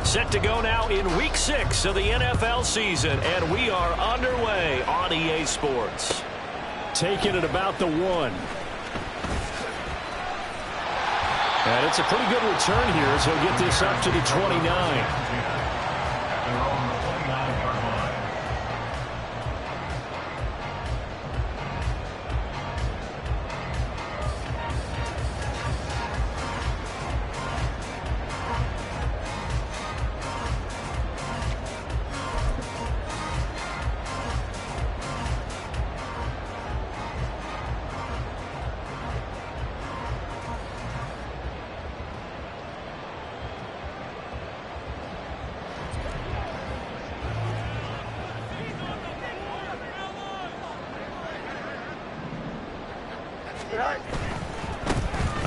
Set to go now in Week 6 of the NFL season, and we are underway on EA Sports. Taking it about the 1. And it's a pretty good return here as he'll get this up to the 29.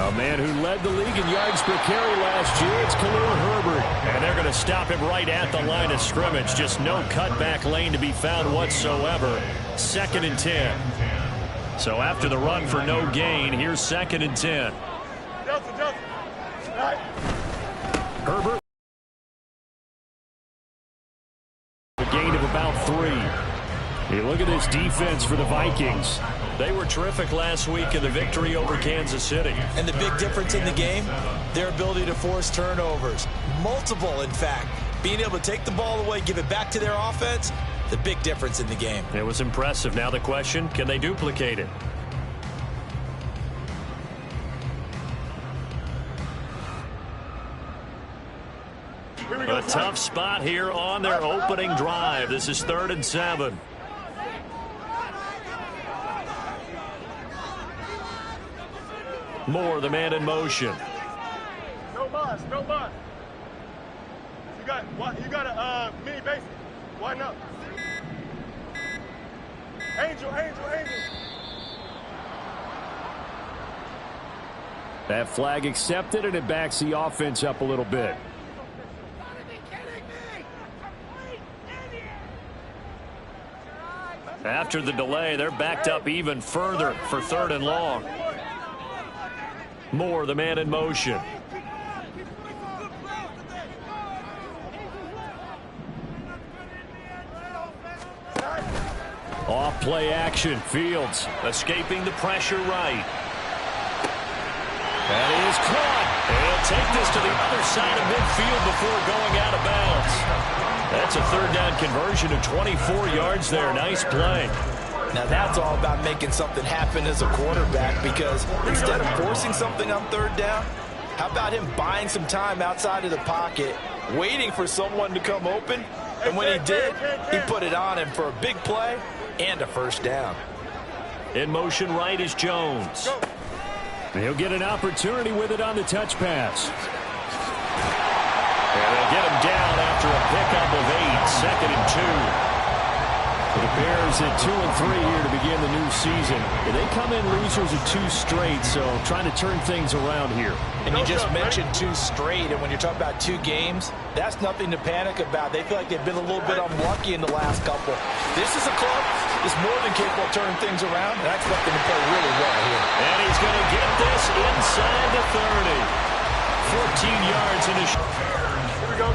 A man who led the league in yards per carry last year, it's Khalil Herbert. And they're going to stop him right at the line of scrimmage. Just no cutback lane to be found whatsoever. 2nd and 10. So after the run for no gain, here's 2nd and 10. Herbert. A gain of about 3. Hey, look at this defense for the Vikings. They were terrific last week in the victory over Kansas City. And the big difference in the game, their ability to force turnovers. Multiple, in fact. Being able to take the ball away, give it back to their offense, the big difference in the game. It was impressive. Now the question, can they duplicate it? A tough spot here on their opening drive. This is 3rd and 7. Moore, the man in motion. No bus, no bus. You got a mini basic. Why not? Angel. That flag accepted, and it backs the offense up a little bit. After the delay, they're backed up even further for 3rd and long. Moore, the man in motion. Off play action. Fields escaping the pressure right. That is caught. He'll take this to the other side of midfield before going out of bounds. That's a 3rd down conversion of 24 yards there. Nice play. Now that's all about making something happen as a quarterback, because instead of forcing something on 3rd down, how about him buying some time outside of the pocket, waiting for someone to come open, and when he did, he put it on him for a big play and a 1st down. In motion right is Jones. He'll get an opportunity with it on the touch pass. And they'll get him down after a pickup of 8, 2nd and 2. The Bears at 2 and 3 here to begin the new season. They come in losers of 2 straight, so trying to turn things around here. And you just mentioned 2 straight, and when you're talking about 2 games, that's nothing to panic about. They feel like they've been a little bit unlucky in the last couple. This is a club that's more than capable of turning things around, and I expect them to play really well here. And he's going to get this inside the 30. 14 yards in his... Here we go.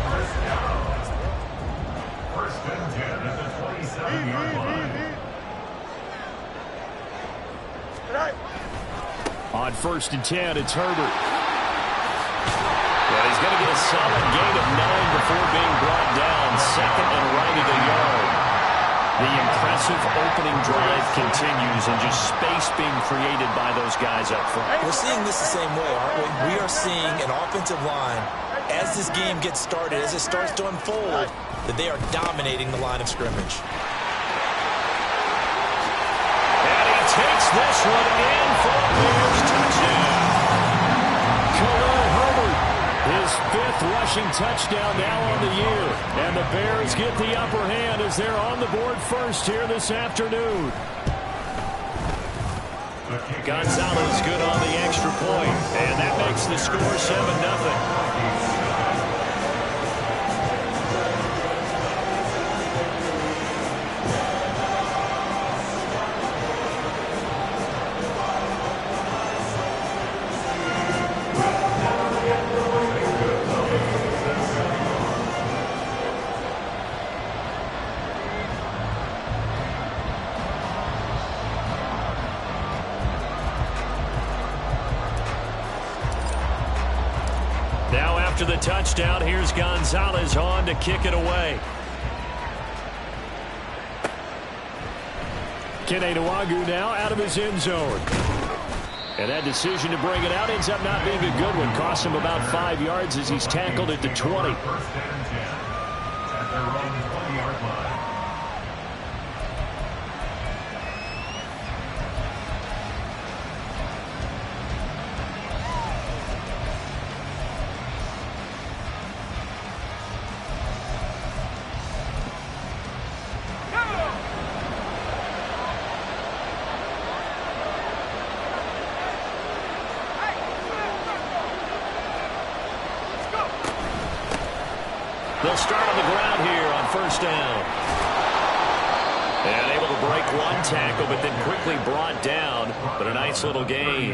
On 1st and 10, it's Herbert. Well, he's going to get a solid gain of 9 before being brought down. 2nd and right at a yard. The impressive opening drive continues, and just space being created by those guys up front. We're seeing this the same way, aren't we? We are seeing an offensive line, as this game gets started, as it starts to unfold, that they are dominating the line of scrimmage. Takes this one in for a Bears touchdown. Khalil Herbert, his 5th rushing touchdown now on the year. And the Bears get the upper hand as they're on the board first here this afternoon. Gonzalez good on the extra point, and that makes the score 7-0. After the touchdown, here's Gonzalez on to kick it away. Kene Nwangwu now out of his end zone. And that decision to bring it out ends up not being a good one. Costs him about 5 yards as he's tackled at the 20. They'll start on the ground here on first down. And able to break one tackle, but then quickly brought down. But a nice little gain.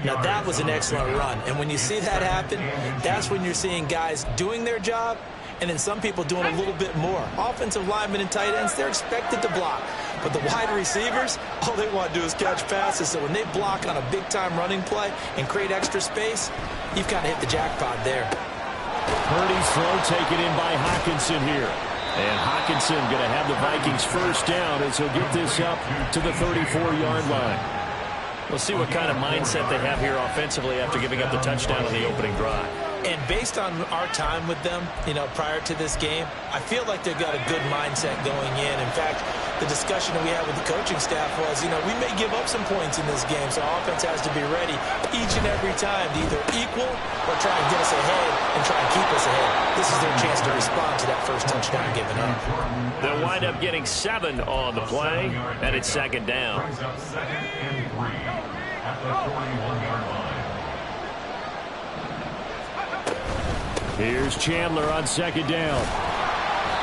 Now, that was an excellent run. And when you see that happen, that's when you're seeing guys doing their job and then some people doing a little bit more. Offensive linemen and tight ends, they're expected to block. But the wide receivers, all they want to do is catch passes. So when they block on a big-time running play and create extra space, you've kind of hit the jackpot there. Purdy's throw taken in by Hockenson here. And Hockenson going to have the Vikings first down as he'll get this up to the 34-yard line. We'll see what kind of mindset they have here offensively after giving up the touchdown on the opening drive. And based on our time with them, prior to this game, I feel like they've got a good mindset going in. In fact, the discussion that we had with the coaching staff was, we may give up some points in this game, so offense has to be ready each and every time to either equal or try and get us ahead and try and keep us ahead. This is their chance to respond to that first touchdown given up. They'll wind up getting 7 on the play, and it's second down. Here's Chandler on second down.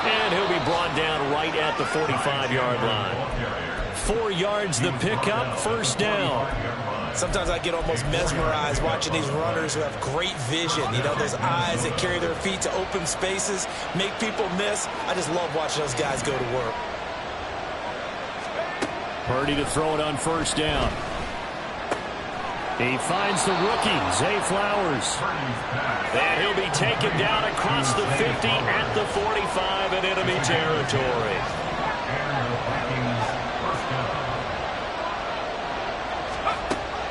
And he'll be brought down right at the 45-yard line. 4 yards the pickup, first down. Sometimes I get almost mesmerized watching these runners who have great vision. Those eyes that carry their feet to open spaces, make people miss. I just love watching those guys go to work. Purdy to throw it on first down. He finds the rookie, Zay Flowers. And he'll be taken down across the 50 at the 45 in enemy territory.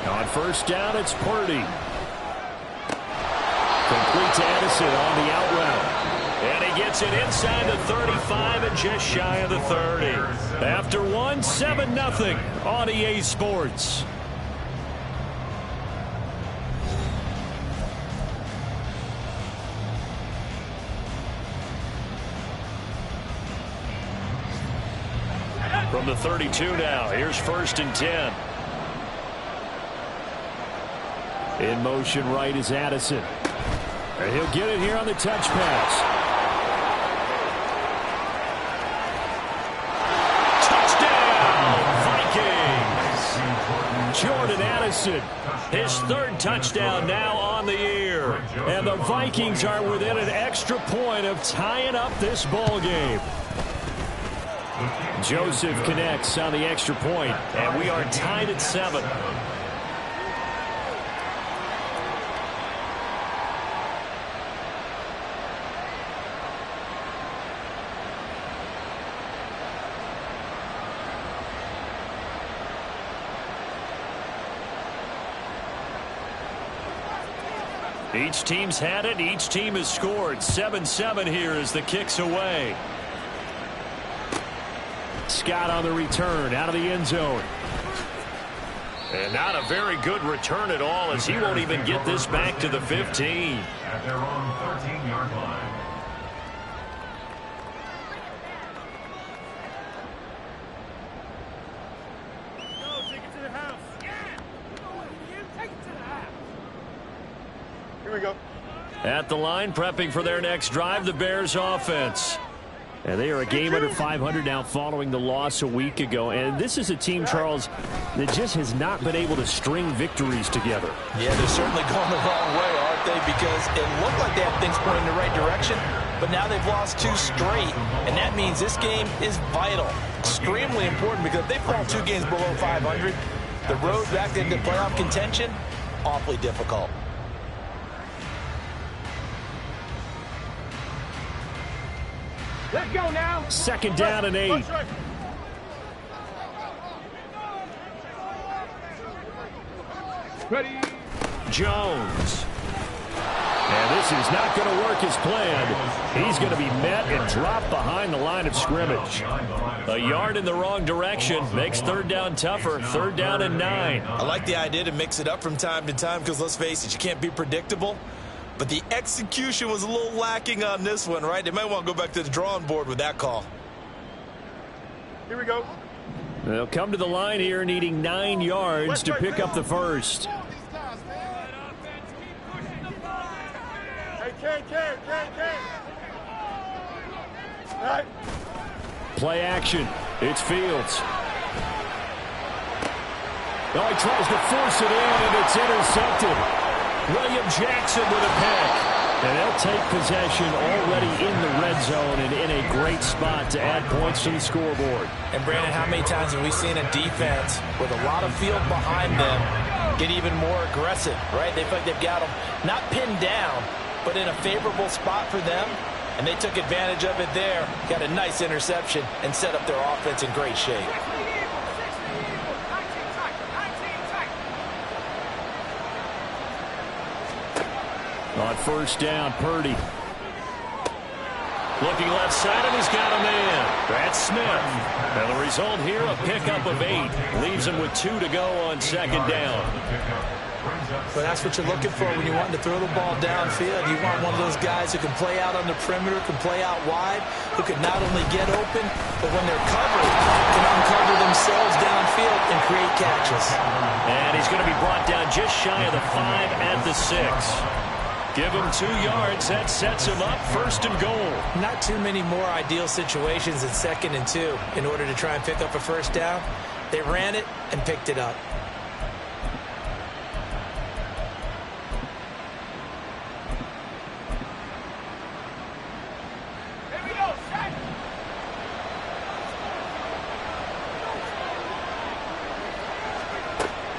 On first down, it's Purdy. Complete to Edison on the out route. And he gets it inside the 35 and just shy of the 30. After one, 7-0 on EA Sports. From the 32 now, here's first and 10. In motion right is Addison. And he'll get it here on the touch pass. Touchdown, Vikings! Jordan Addison, his 3rd touchdown now on the year. And the Vikings are within an extra point of tying up this ball game. Joseph connects on the extra point, and we are tied at 7. Each team's had it. Each team has scored. 7-7 here as the kick's away. Scott on the return out of the end zone. And not a very good return at all, as he won't even get this back to the 15. At their own 13-yard line. Go, take it to the house. Yeah. Take it to the house. Here we go. At the line, prepping for their next drive, the Bears offense. And they are a game under 500 now following the loss a week ago. And this is a team, Charles, that just has not been able to string victories together. Yeah, they're certainly going the wrong way, aren't they? Because it looked like they had things pointing in the right direction, but now they've lost 2 straight. And that means this game is vital, extremely important, because if they fall 2 games below 500, the road back into playoff contention, awfully difficult. Let's go now. Second down and 8. Ready. Jones. And this is not going to work as planned. He's going to be met and dropped behind the line of scrimmage. A yard in the wrong direction makes third down tougher. Third down and 9. I like the idea to mix it up from time to time because, let's face it, you can't be predictable. But the execution was a little lacking on this one, right? They might want to go back to the drawing board with that call. Here we go. They'll come to the line here needing 9 yards to pick up the first. Hey, All right. Play action. It's Fields. Oh, he tries to force it in, and it's intercepted. William Jackson with a pick. And they'll take possession already in the red zone and in a great spot to add points to the scoreboard. And, Brandon, how many times have we seen a defense with a lot of field behind them get even more aggressive, right? They feel like they've got them not pinned down, but in a favorable spot for them, and they took advantage of it there, got a nice interception, and set up their offense in great shape. On first down, Purdy. Looking left side, and he's got a man. That's Smith. And the result here, a pickup of 8. Leaves him with 2 to go on second down. But that's what you're looking for when you want to throw the ball downfield. You want one of those guys who can play out on the perimeter, can play out wide, who can not only get open, but when they're covered, can uncover themselves downfield and create catches. And he's going to be brought down just shy of the 5 at the 6. Give him 2 yards. That sets him up first and goal. Not too many more ideal situations than 2nd and 2 in order to try and pick up a first down. They ran it and picked it up.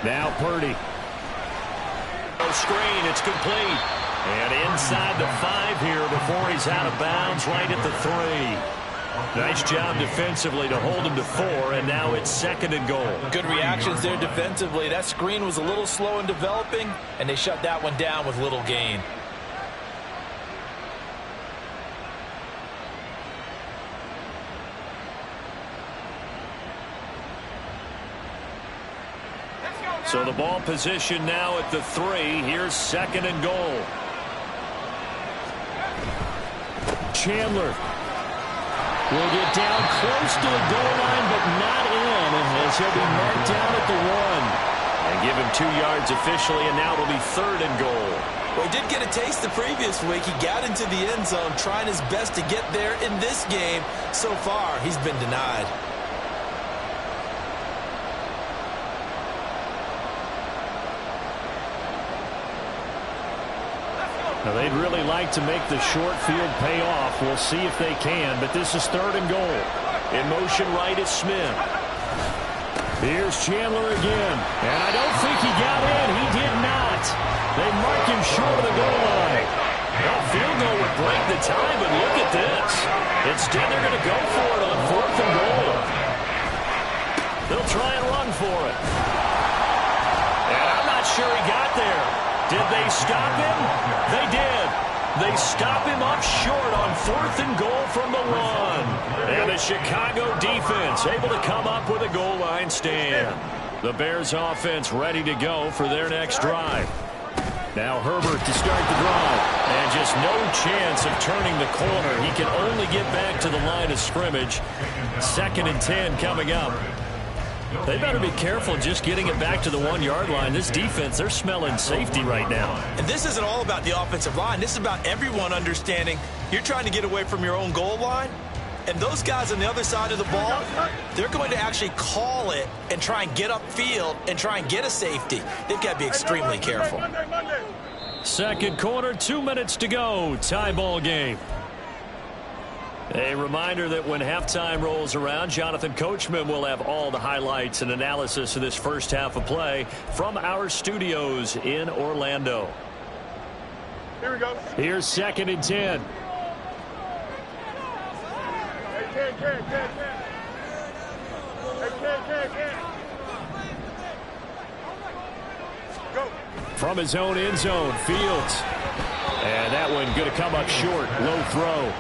Now Purdy. Screen, it's complete. And inside the 5 here before he's out of bounds right at the 3. Nice job defensively to hold him to 4, and now it's 2nd and goal. Good reactions there defensively. That screen was a little slow in developing, and they shut that one down with little gain. So the ball position now at the 3. Here's 2nd and goal. Chandler will get down close to the goal line, but not in, as he'll be marked down at the 1. And give him 2 yards officially, and now it'll be 3rd and goal. Well, he did get a taste the previous week. He got into the end zone, trying his best to get there in this game. So far, he's been denied. Now, they'd really like to make the short field pay off. We'll see if they can, but this is 3rd and goal. In motion right is Smith. Here's Chandler again. And I don't think he got in. He did not. They mark him short of the goal line. Well, field goal would break the tie, but look at this. Instead, they're going to go for it on 4th and goal. They'll try and run for it. And I'm not sure he got there. Did they stop him? They did. They stop him up short on 4th and goal from the 1. And the Chicago defense able to come up with a goal line stand. The Bears offense ready to go for their next drive. Now Herbert to start the drive. And just no chance of turning the corner. He can only get back to the line of scrimmage. 2nd and 10 coming up. They better be careful just getting it back to the 1-yard line. This defense, they're smelling safety right now. And this isn't all about the offensive line. This is about everyone understanding you're trying to get away from your own goal line. And those guys on the other side of the ball, they're going to actually call it and try and get upfield and try and get a safety. They've got to be extremely careful. Second quarter, 2 minutes to go. Tie ball game. A reminder that when halftime rolls around, Jonathan Coachman will have all the highlights and analysis of this first half of play from our studios in Orlando. Here we go. Here's 2nd and 10. From his own end zone, Fields. And that one going to come up short. Low throw.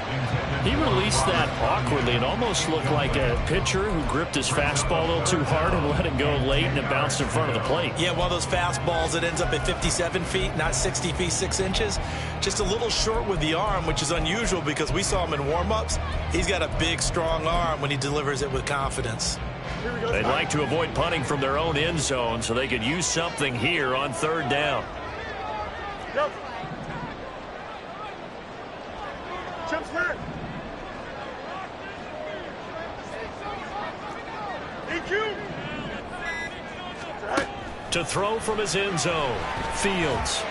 He released that awkwardly. It almost looked like a pitcher who gripped his fastball a little too hard and let it go late, and it bounced in front of the plate. Yeah, one of those fastballs that ends up at 57 feet, not 60 feet, 6 inches. Just a little short with the arm, which is unusual because we saw him in warm-ups. He's got a big, strong arm when he delivers it with confidence. They'd like to avoid punting from their own end zone so they could use something here on third down. Go. Jump start. To throw from his end zone, Fields.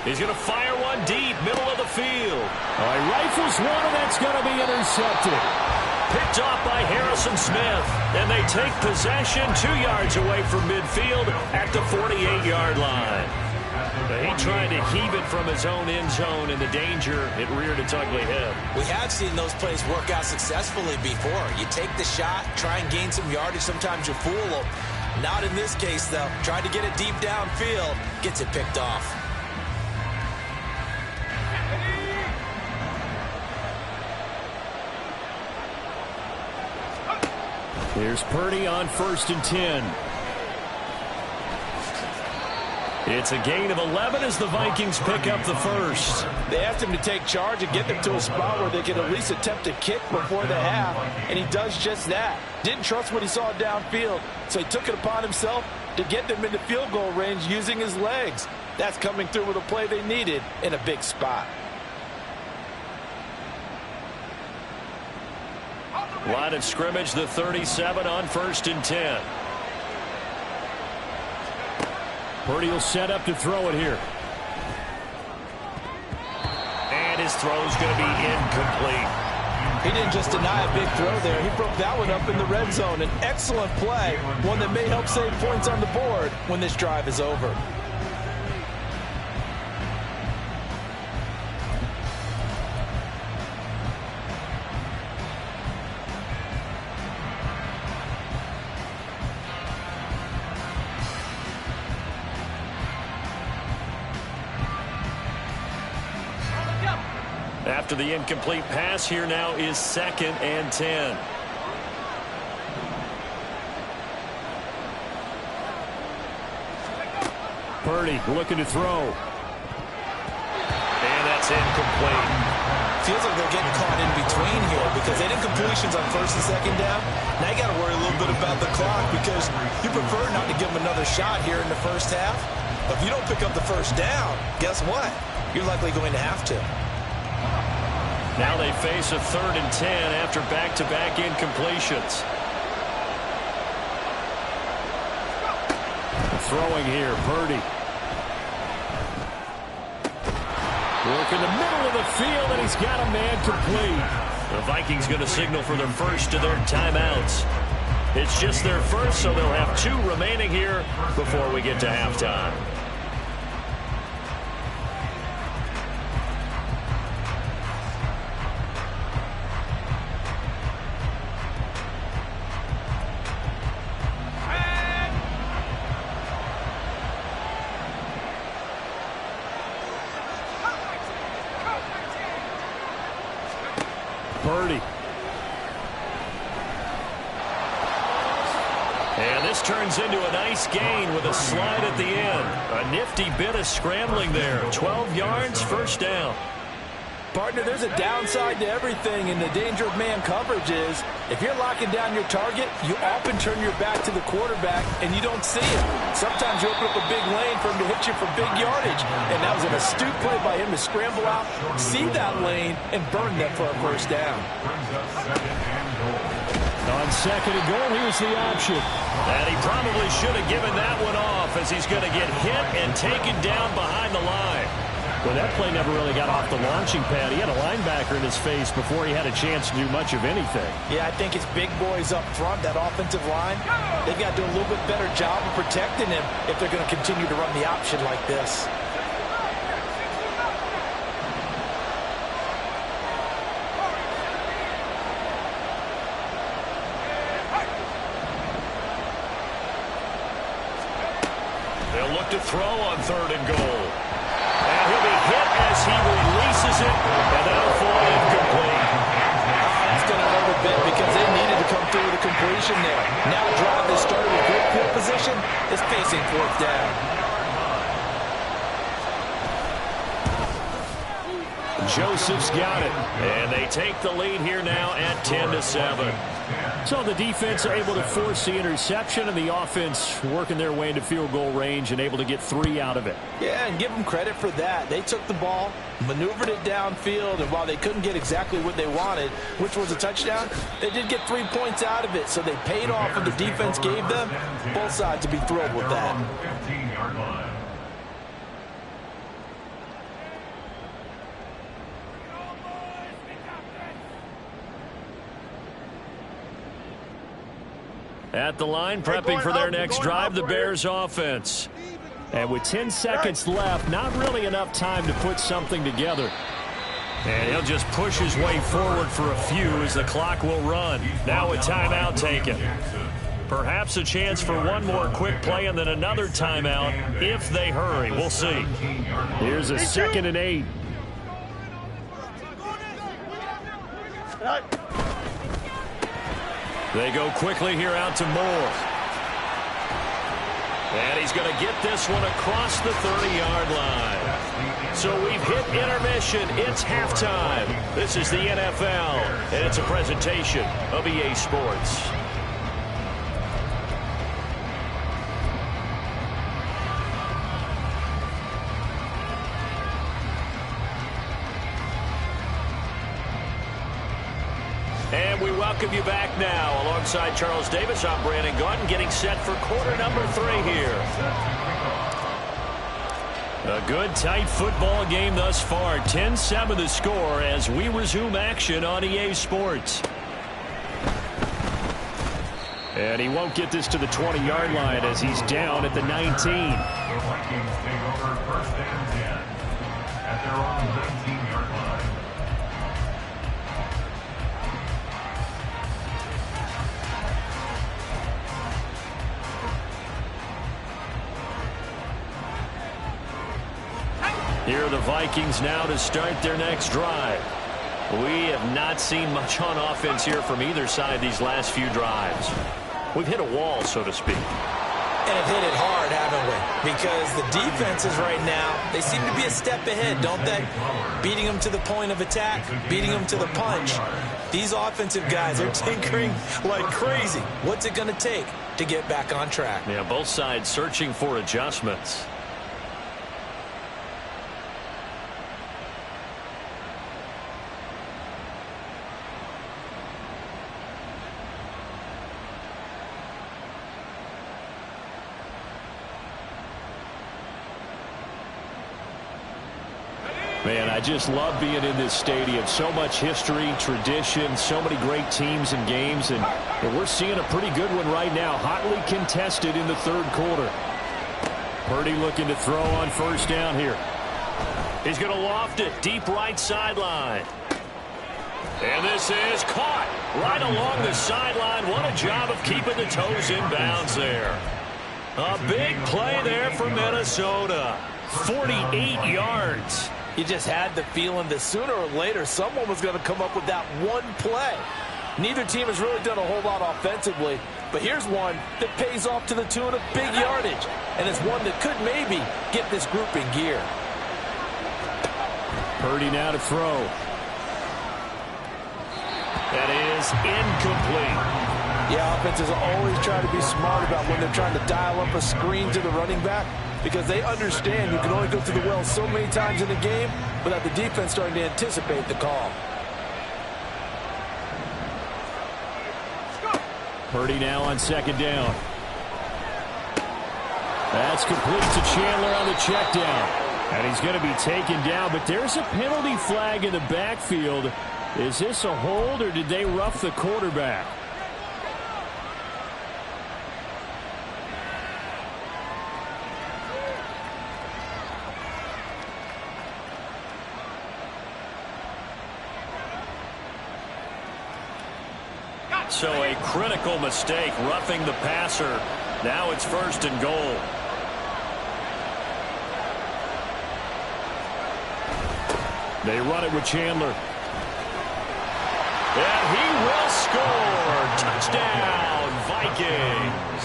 He's going to fire one deep, middle of the field. He rifles one, and that's going to be intercepted. Picked off by Harrison Smith, and they take possession 2 yards away from midfield at the 48-yard line. He tried to heave it from his own end zone, and the danger, it reared its ugly head. We have seen those plays work out successfully before. You take the shot, try and gain some yardage. Sometimes you fool them. Not in this case, though. Tried to get it deep downfield, gets it picked off. Here's Purdy on 1st and 10. It's a gain of 11 as the Vikings pick up the first. They asked him to take charge and get them to a spot where they could at least attempt a kick before the half, and he does just that. Didn't trust what he saw downfield, so he took it upon himself to get them into field goal range using his legs. That's coming through with a play they needed in a big spot. Line of scrimmage, the 37 on 1st and 10. Purdy will set up to throw it here. And his throw's going to be incomplete. He didn't just deny a big throw there. He broke that one up in the red zone. An excellent play, one that may help save points on the board when this drive is over. After the incomplete pass, here now is 2nd and 10. Purdy looking to throw. And that's incomplete. Feels like they're getting caught in between here because they did completions on 1st and 2nd down. Now you got to worry a little bit about the clock because you prefer not to give them another shot here in the first half. But if you don't pick up the first down, guess what? You're likely going to have to. Now they face a 3rd and 10 after back-to-back incompletions. Throwing here, Purdy. Work in the middle of the field, and he's got a man complete. The Vikings going to signal for their first of their timeouts. It's just their first, so they'll have 2 remaining here before we get to halftime. Purdy. And this turns into a nice gain with a slide at the end. A nifty bit of scrambling there. 12 yards, first down. Partner, there's a downside to everything, and the danger of man coverage is if you're locking down your target, you often turn your back to the quarterback, and you don't see it. Sometimes you open up a big lane for him to hit you for big yardage, and that was an astute play by him to scramble out, see that lane, and burn them for a first down. On 2nd and goal, here's the option. And he probably should have given that one off as he's going to get hit and taken down behind the line. Well, that play never really got off the launching pad. He had a linebacker in his face before he had a chance to do much of anything. Yeah, I think it's big boys up front, that offensive line. They've got to do a little bit better job of protecting him if they're going to continue to run the option like this. to throw on 3rd and goal. And he'll be hit as he releases it, and that'll fall incomplete. That's going to hurt a bit because they needed to come through with a completion there. Now a drive that started with great field position is facing 4th down. Joseph's got it. And they take the lead here now at 10-7. So the defense are able to force the interception, and the offense working their way into field goal range and able to get 3 out of it. Yeah, and give them credit for that. They took the ball, maneuvered it downfield, and while they couldn't get exactly what they wanted, which was a touchdown, they did get 3 points out of it. So they paid off what the defense gave them. Both sides to be thrilled with that. 15-yard line. At the line, prepping for their next drive, the Bears offense. And with 10 seconds left, not really enough time to put something together. And he'll just push his way forward for a few as the clock will run. Now a timeout taken. Perhaps a chance for one more quick play and then another timeout if they hurry. We'll see. Here's a 2nd and 8. They go quickly here out to Moore. And he's going to get this one across the 30-yard line. So we've hit intermission. It's halftime. This is the NFL, and it's a presentation of EA Sports. And we welcome you back now. Alongside Charles Davis, I'm Brandon Gaudin, getting set for quarter number 3 here. A good, tight football game thus far. 10-7 the score as we resume action on EA Sports. And he won't get this to the 20-yard line as he's down at the 19. The Vikings take over 1st and 10 at their own 19-yard line. Here are the Vikings now to start their next drive. We have not seen much on offense here from either side these last few drives. We've hit a wall, so to speak. And have hit it hard, haven't we? Because the defenses right now, they seem to be a step ahead, don't they? Beating them to the point of attack, beating them to the punch. These offensive guys are tinkering like crazy. What's it going to take to get back on track? Yeah, both sides searching for adjustments. Man, I just love being in this stadium. So much history, tradition, so many great teams and games, and we're seeing a pretty good one right now. Hotly contested in the 3rd quarter. Purdy looking to throw on 1st down here. He's going to loft it deep right sideline. And this is caught right along the sideline. What a job of keeping the toes in bounds there. A big play there for Minnesota. 48 yards. You just had the feeling that sooner or later someone was going to come up with that one play. Neither team has really done a whole lot offensively, but here's one that pays off to the tune of big yardage, and it's one that could maybe get this group in gear. Purdy now to throw. That is incomplete. Yeah, offenses always try to be smart about when they're trying to dial up a screen to the running back, because they understand you can only go to the well so many times in the game without the defense starting to anticipate the call. Purdy now on 2nd down. That's complete to Chandler on the check down. And he's going to be taken down, but there's a penalty flag in the backfield. Is this a hold, or did they rough the quarterback? So a critical mistake, roughing the passer. Now it's 1st and goal. They run it with Chandler. And he will score. Touchdown, Vikings.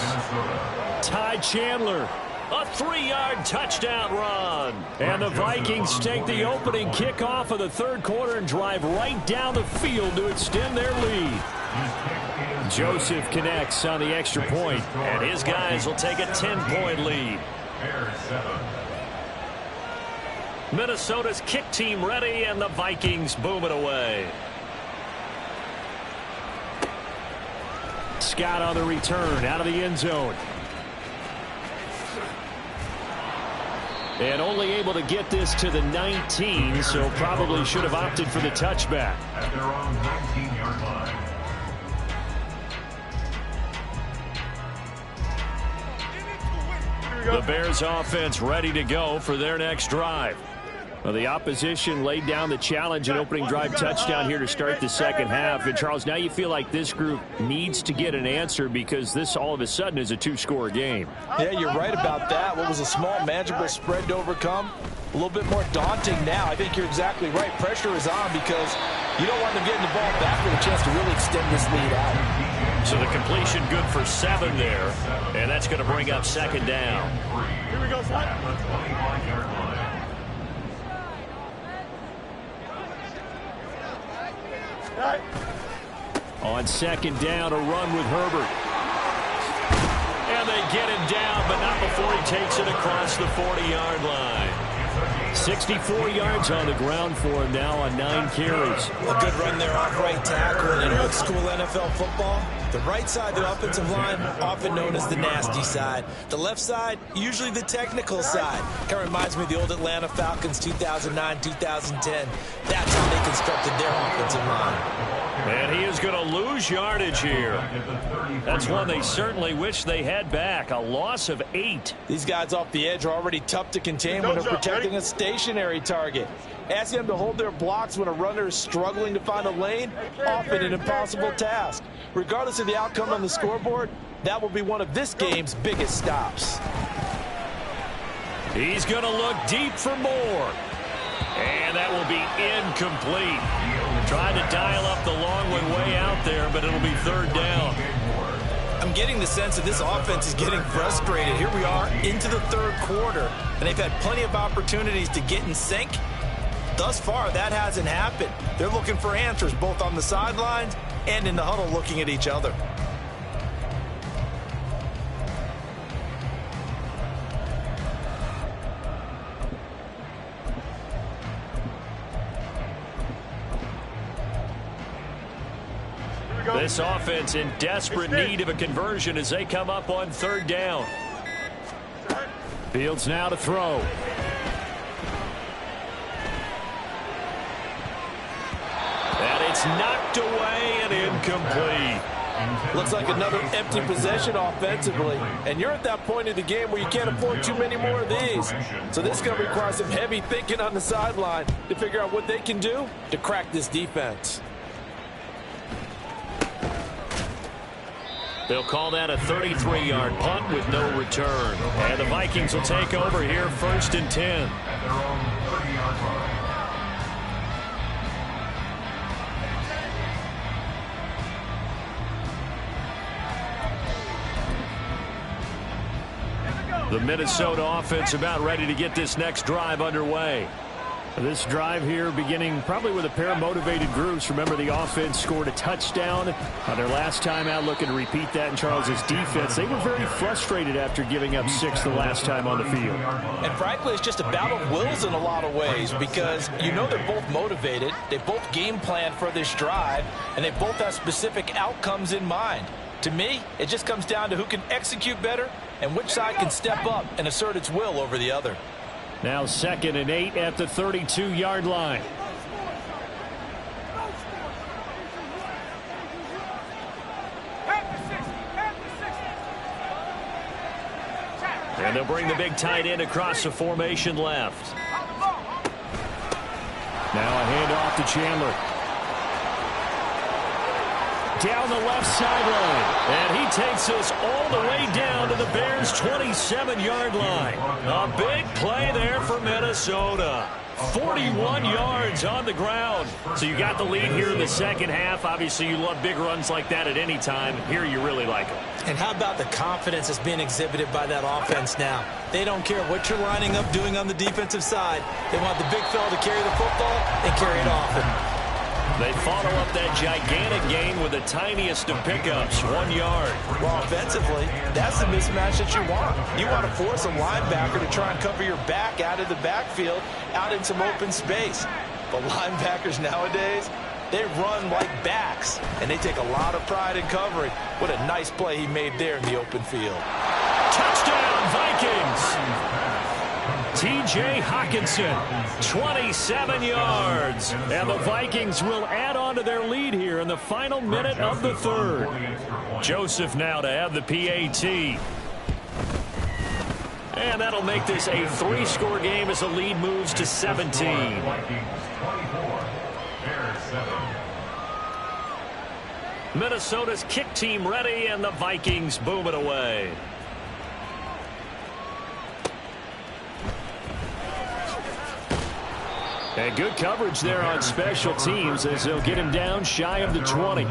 Ty Chandler. A 3-yard touchdown run. And the Vikings take the opening kickoff of the third quarter and drive right down the field to extend their lead. Joseph connects on the extra point, and his guys will take a 10-point lead. Minnesota's kick team ready, and the Vikings boom it away. Scott on the return out of the end zone. And only able to get this to the 19, so probably should have opted for the touchback. At their own 19-yard line. The Bears offense ready to go for their next drive. Well, the opposition laid down the challenge and opening drive touchdown here to start the second half. And, Charles, now you feel like this group needs to get an answer because this all of a sudden is a two-score game. Yeah, you're right about that. What was a small, manageable spread to overcome? A little bit more daunting now. I think you're exactly right. Pressure is on because you don't want them getting the ball back with a chance to really extend this lead out. So the completion good for 7 there, and that's going to bring up second down. Here we go, son. On second down, a run with Herbert. And they get him down, but not before he takes it across the 40-yard line. 64 yards on the ground for him now on 9 carries. A good run there off right tackle. In old school NFL football, the right side of the offensive line, often known as the nasty side. The left side, usually the technical side. Kind of reminds me of the old Atlanta Falcons 2009, 2010. That's how they constructed their offensive line. And he is going to lose yardage here. That's one they certainly wish they had back. A loss of 8. These guys off the edge are already tough to contain when they're protecting a stationary target. Asking them to hold their blocks when a runner is struggling to find a lane, often an impossible task. Regardless of the outcome on the scoreboard, that will be one of this game's biggest stops. He's going to look deep for more. And that will be incomplete. Trying to dial up the long one way out there, but it'll be third down. I'm getting the sense that this offense is getting frustrated. Here we are into the third quarter, and they've had plenty of opportunities to get in sync. Thus far, that hasn't happened. They're looking for answers both on the sidelines and in the huddle looking at each other. This offense in desperate need of a conversion as they come up on third down. Fields now to throw. And it's knocked away and incomplete. Looks like another empty possession offensively. And you're at that point in the game where you can't afford too many more of these. So this is going to require some heavy thinking on the sideline to figure out what they can do to crack this defense. They'll call that a 33-yard punt with no return. And the Vikings will take over here first and 10. At their own 30-yard line. The Minnesota offense about ready to get this next drive underway. This drive here beginning probably with a pair of motivated groups. Remember, the offense scored a touchdown on their last time out, looking to repeat that in Charles's defense. They were very frustrated after giving up 6 the last time on the field. And frankly, it's just a battle of wills in a lot of ways because you know they're both motivated. They both game plan for this drive, and they both have specific outcomes in mind. To me, it just comes down to who can execute better and which side can step up and assert its will over the other. Now 2nd and 8 at the 32-yard line. And they'll bring the big tight end across the formation left. Now a handoff to Chandler. Down the left sideline. And he takes us all the way down to the Bears' 27-yard line. A big play there for Minnesota. 41 yards on the ground. So you got the lead here in the second half. Obviously, you love big runs like that at any time. Here you really like them. And how about the confidence that's being exhibited by that offense now? They don't care what you're lining up doing on the defensive side. They want the big fella to carry the football and carry it often. They follow up that gigantic gain with the tiniest of pickups, 1 yard. Well, offensively, that's the mismatch that you want. You want to force a linebacker to try and cover your back out of the backfield, out in some open space. But linebackers nowadays, they run like backs, and they take a lot of pride in covering. What a nice play he made there in the open field. Touchdown, Vikings! T.J. Hockenson, 27 yards. And the Vikings will add on to their lead here in the final minute of the third. Joseph now to have the PAT. And that'll make this a 3-score game as the lead moves to 17. Minnesota's kick team ready, and the Vikings boom it away. And good coverage there on special teams as they'll get him down shy of the 20.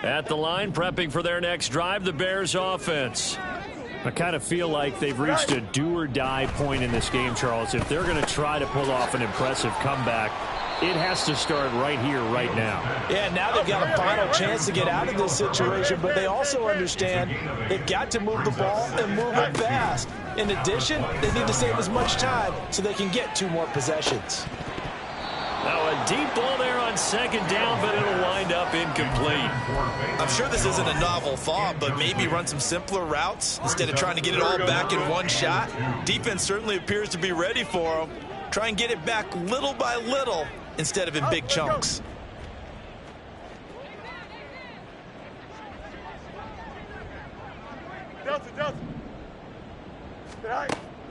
At the line, prepping for their next drive, the Bears offense. I kind of feel like they've reached a do-or-die point in this game, Charles. If they're going to try to pull off an impressive comeback, it has to start right here, right now. Yeah, now they've got a final chance to get out of this situation, but they also understand they've got to move the ball and move it fast. In addition, they need to save as much time so they can get 2 more possessions. Now a deep ball there on second down, but it'll wind up incomplete. I'm sure this isn't a novel thought, but maybe run some simpler routes instead of trying to get it all back in one shot. Defense certainly appears to be ready for them. Try and get it back little by little instead of in big chunks.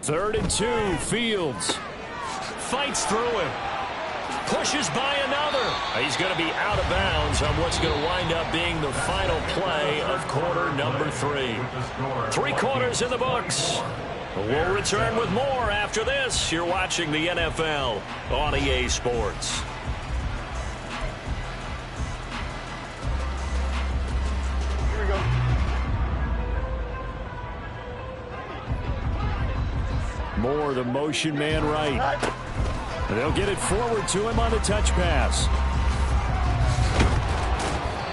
Third and 2, Fields. Fights through it. Pushes by another. He's going to be out of bounds on what's going to wind up being the final play of quarter number 3. 3 quarters in the books. We'll return with more after this. You're watching the NFL on EA Sports. Here we go. More the motion man right. They'll get it forward to him on the touch pass.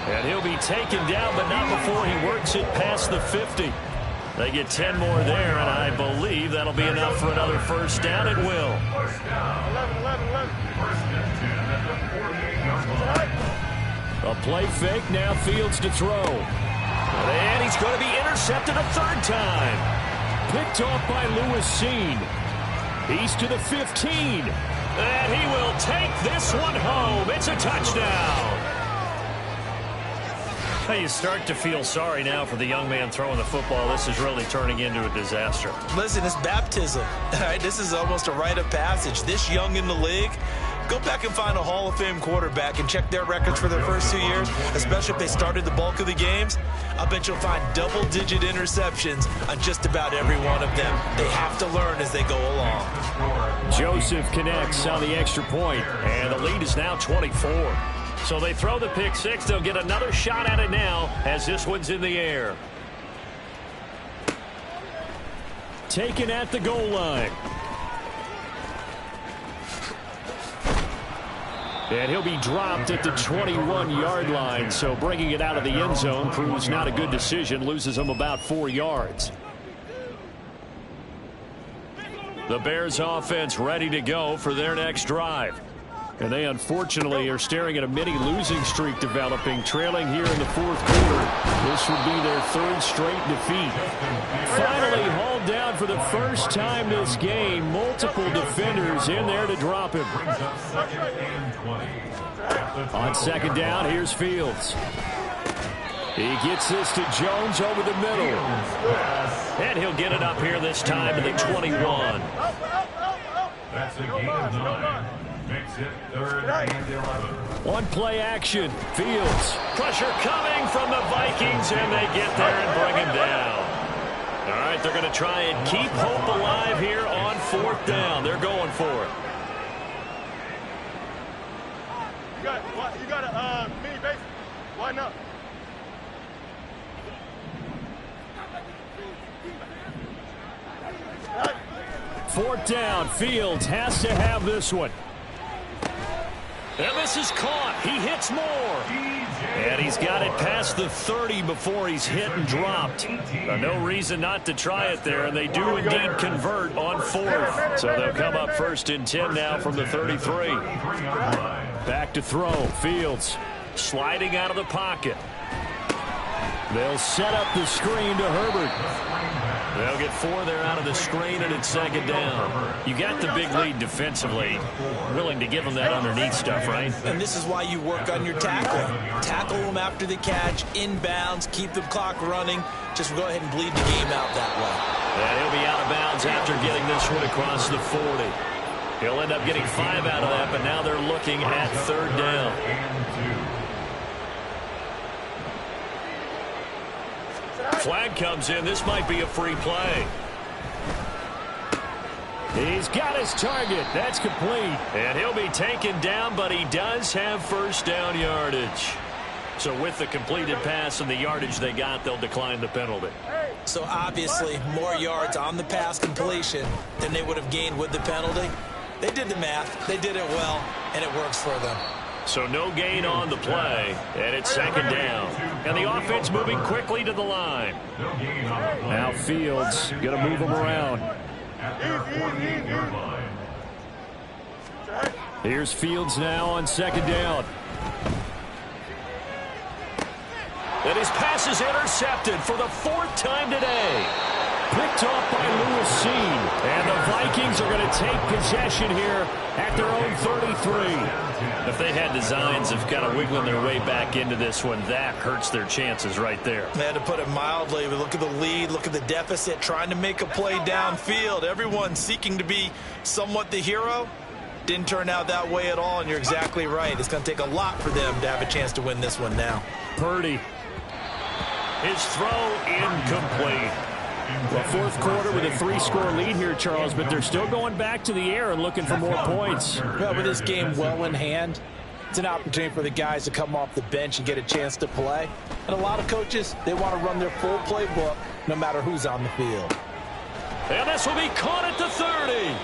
And he'll be taken down, but not before he works it past the 50. They get 10 more there, and I believe that'll be enough for another first down. It will. 11. A play fake, now Fields to throw. And he's going to be intercepted a 3rd time. Picked off by Lewis Cine. He's to the 15. And he will take this one home. It's a touchdown. You start to feel sorry now for the young man throwing the football. This is really turning into a disaster. Listen, it's baptism. All right, this is almost a rite of passage. This young in the league, go back and find a Hall of Fame quarterback and check their records for their first 2 years, especially if they started the bulk of the games. I bet you'll find double-digit interceptions on just about every one of them. They have to learn as they go along. Joseph connects on the extra point, and the lead is now 24. So they throw the pick 6. They'll get another shot at it now as this one's in the air. Taken at the goal line. And he'll be dropped at the 21-yard line, so bringing it out of the end zone proves not a good decision, loses him about 4 yards. The Bears offense ready to go for their next drive. And they unfortunately are staring at a mini losing streak developing, trailing here in the 4th quarter. This would be their 3rd straight defeat. Finally hauled down for the first time this game. Multiple defenders in there to drop him. On second down, here's Fields. He gets this to Jones over the middle. And he'll get it up here this time to the 21. That's a gain of 9. Makes it 3rd and 11. One play action. Fields. Pressure coming from the Vikings, and they get there and bring him down. All right, they're going to try and keep hope alive here on 4th down. They're going for it. You got a mini base. Why not? Fourth down. Fields has to have this one. And this is caught. He hits more. And he's got it past the 30 before he's hit and dropped. No reason not to try it there, and they do indeed convert on 4th. So they'll come up 1st and 10 now from the 33. Back to throw. Fields sliding out of the pocket. They'll set up the screen to Herbert. They'll get 4 there out of the screen, and it's 2nd down. You got the big lead defensively. Willing to give them that underneath stuff, right? And this is why you work on your tackling. Tackle them after the catch, inbounds, keep the clock running. Just go ahead and bleed the game out that way. And he'll be out of bounds after getting this one across the 40. He'll end up getting 5 out of that, but now they're looking at 3rd down. Flag comes in. This might be a free play. He's got his target. That's complete. And he'll be taken down, but he does have 1st down yardage. So with the completed pass and the yardage they got, they'll decline the penalty. So obviously more yards on the pass completion than they would have gained with the penalty. They did the math. They did it well, and it works for them. So no gain on the play, and it's 2nd down. And the offense moving quickly to the line. Now Fields going to move them around. Here's Fields now on 2nd down. And his pass is intercepted for the 4th time today. Picked off by Lewis Cine. And the Vikings are going to take possession here at their own 33. If they had designs of kind of wiggling their way back into this one, that hurts their chances right there. They had to put it mildly. Look at the lead. Look at the deficit. Trying to make a play downfield. Everyone seeking to be somewhat the hero. Didn't turn out that way at all, and you're exactly right. It's going to take a lot for them to have a chance to win this one now. Purdy. His throw incomplete. Well, 4th quarter with a 3-score lead here, Charles, but they're still going back to the air and looking for more points. Well, with this game well in hand, it's an opportunity for the guys to come off the bench and get a chance to play. And a lot of coaches, they want to run their full playbook no matter who's on the field. And this will be caught at the 30.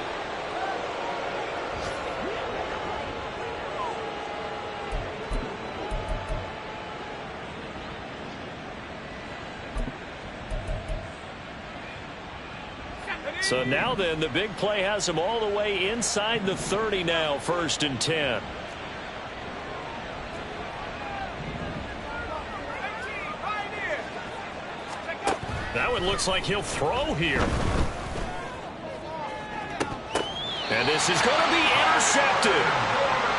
So now then, the big play has them all the way inside the 30 now, 1st and 10. That one looks like he'll throw here. And this is going to be intercepted.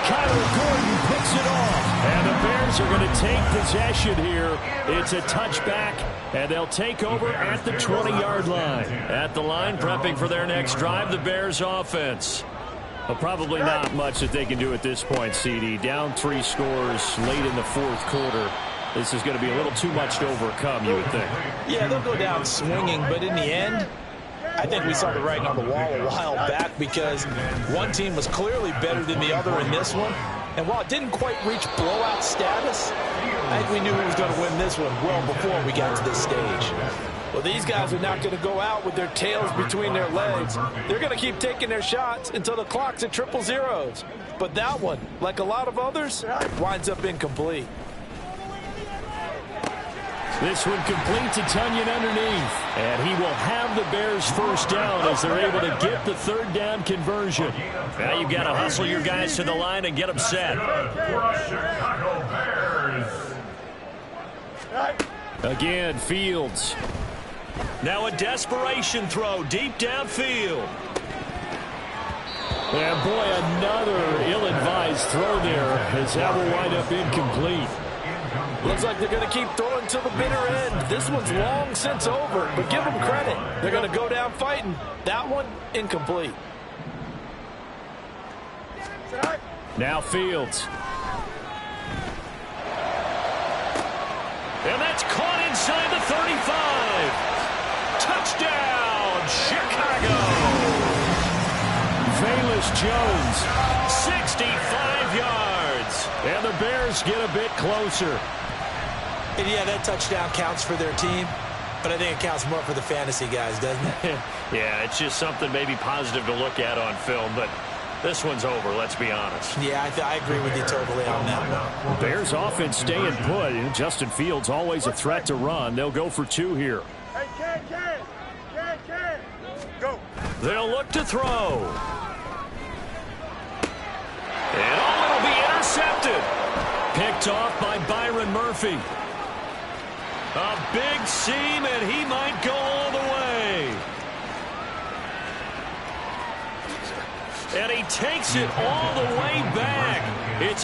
Kyler Gordon picks it off. And the Bears are going to take possession here. It's a touchback, and they'll take over at the 20-yard line. At the line, prepping for their next drive, the Bears offense. Well, probably not much that they can do at this point, CD. Down 3 scores late in the 4th quarter. This is going to be a little too much to overcome, you would think. Yeah, they'll go down swinging, but in the end, I think we saw the writing on the wall a while back because one team was clearly better than the other in this one. And while it didn't quite reach blowout status, I think we knew who was going to win this one well before we got to this stage. Well, these guys are not going to go out with their tails between their legs. They're going to keep taking their shots until the clock's at 000. But that one, like a lot of others, winds up incomplete. This one complete to Tunyon underneath. And he will have the Bears 1st down as they're able to get the 3rd down conversion. Now you've got to hustle your guys to the line and get them set. Again, Fields. Now a desperation throw deep downfield. And boy, another ill-advised throw there as that will wind up incomplete. Looks like they're going to keep throwing to the bitter end. This one's long since over, but give them credit. They're going to go down fighting. That one, incomplete. Now Fields. And that's caught inside the 35. Touchdown, Chicago. Velus Jones, 65 yards. And the Bears get a bit closer. And yeah, that touchdown counts for their team, but I think it counts more for the fantasy guys, doesn't it? Yeah, it's just something maybe positive to look at on film, but this one's over, let's be honest. Yeah, I agree with you totally on that one. Bears offense staying put. Justin Fields always a threat to run. They'll go for 2 here. Hey, go. They'll look to throw. And it'll be intercepted. Picked off by Byron Murphy. A big seam, and he might go all the way. And he takes it all the way back. It's